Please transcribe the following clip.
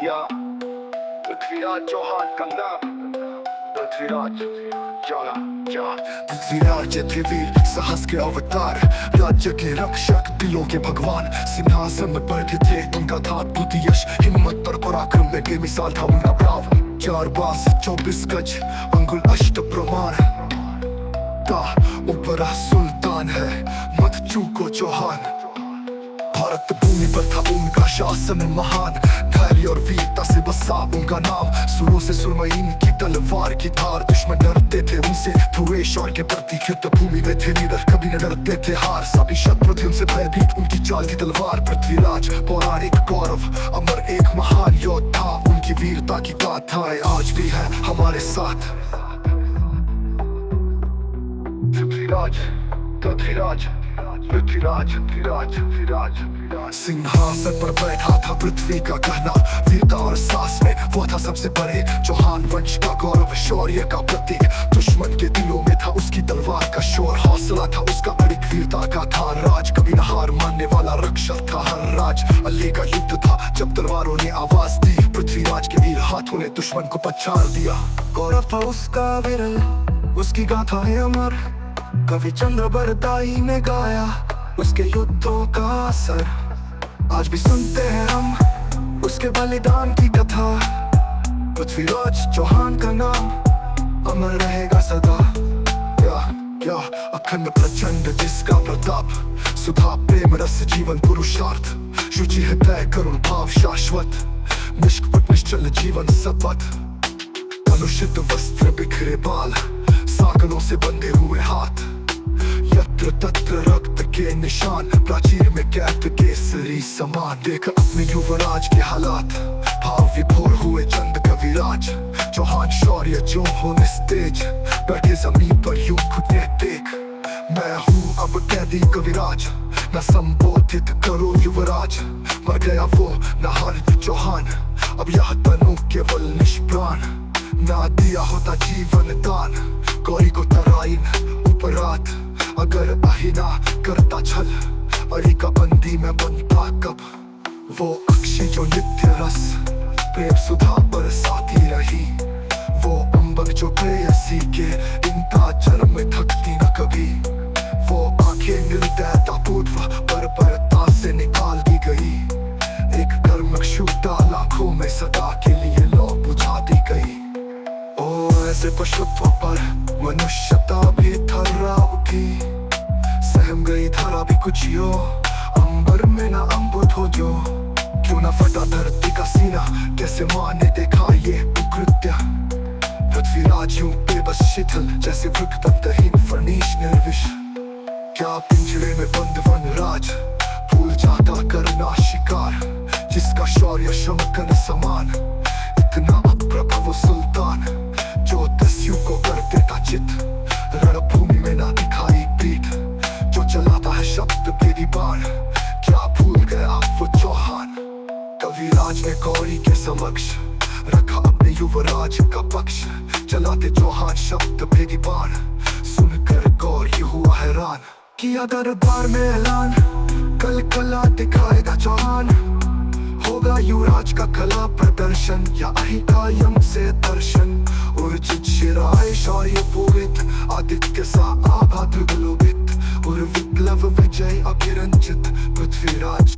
या पृथ्वीराज चौहान का नाम पृथ्वीराज पृथ्वीराज वीर साहस के अवतार, राज्य के रक्षक, दिलों के भगवान। सिंहासन में बैठे थे, उनका था अद्भुत यश, हिम्मत और पराक्रम में बेमिसाल था उनका भाव। 4 बांस 24 गज अंगुल अष्ट प्रमाण का ऊपरा सुल्तान है, मत चूको चौहान। भारत भूमि पर था उनका शासन महान, धैर्य और वीरता से बसा उनका नाम। सुरों से सुरमईन की तलवार की धार, दुश्मन डरते थे उनसे, द्वेष और के प्रति युद्ध भूमि में थे निडर, कभी न डरते थे हार। सभी शत्रु थे उनसे भयभीत, उनकी चाल थी तलवार। पृथ्वीराज पौराणिक गौरव, अमर एक महान योद्धा, उनकी वीरता की गाथाएं आज भी है हमारे साथ। पृथ्वीराज पृथ्वीराज पृथ्वीराज पृथ्वीराज पृथ्वीराज सिंहासन पर बैठा था पृथ्वी का कहना, वीरता और साहस में वो था सबसे बड़े। चौहान वंश का गौरव, शौर्य का प्रतीक, दुश्मन के दिलों में था उसकी तलवार का शोर। हौसला था उसका अड़िग, वीरता का था राज, कभी न हार मानने वाला रक्षक था हर राज। अल्ले का युद्ध था जब तलवारों ने आवाज दी, पृथ्वीराज के वीर हाथों ने दुश्मन को पछाड़ दिया। गौरव था उसका विरल, उसकी गाथा है अमर, कवि चंद्र बरदाई ने गाया उसके युद्धों का असर। आज भी सुनते हैं हम उसके बलिदान की कथा, पृथ्वीराज चौहान का नाम अमर रहेगा सदा। क्या अखंड प्रचंड जिसका प्रताप, सुधा प्रेम रस जीवन पुरुषार्थ, शुचि है तय करुण भाव शाश्वत, निष्कपट निश्चल जीवन शपथ। कलुषित वस्त्र बिखरे बाल, साकलों से बंधे हुए हाथ, यत्र तत्र रक्त के निशान, प्राचीर में कैद केसरी समान। देख अपने युवराज के हालात, भाव विभोर हुए चंद कविराज। चौहान शौर्य जो हो निस्तेज, बैठे जमीन पर यूं घुटने टेक। मैं हूँ अब कैदी कविराज, न संबोधित करो युवराज। मर गया वो नहाल चौहान, अब यह तनु केवल निष्प्राण। ना दिया होता जीवन दान, गौरी को तराइन उपरात। अगर अहिना करता छल, अड़ी का बंदी में बनता कब। वो अक्षी जो नित्य रस, प्रेम सुधा बरसाती रही। वो अंबर जो प्रेयसी के इंता जन्म में थकती न कभी। वो आंखें निर्दयता पूर्व बर्बरता से निकाल दी गई। एक कर्मक शुद्धा लाखों में सदा के लिए लौ बुझा दी गई। ऐसे पशुत्व पर मनुष्यता भी थर्रा उठी, सहम गई धरा भी कुछ यो, अंबर में ना अम्बुध हो जो। क्यों ना फटा धरती का सीना, कैसे माँ ने देखा ये कुकृत्य। पृथ्वीराज यूं बेबस शिथिल, जैसे वृक्तंतहीन फर्नीश निर्विश। क्या पिंजरे में बंद वनराज, भूल जाता करना शिकार, जिसका शौर्य शमकन समान। इतना अप्रभव सुल्तान, जो दस्यु को कर देता चित। रणभूमि में ना दिखाई पीठ, जो चलाता है शब्द भेदी बाण। क्या भूल गया वो चौहान, कविराज ने गौरी के समक्ष रखा अपने युवराज का पक्ष। चलाते चौहान शब्द भेदी बाण, सुनकर गौरी हुआ हैरान। किया दरबार में ऐलान, कल कला दिखाएगा चौहान। होगा युवराज का कला प्रदर्शन, या अहिकायम से दर्शन। उर्जित शिराय शौर्य पूरित, आदित्य सा आभा द्विगलोभित। और विप्लव विजय अभिरंजित, पृथ्वीराज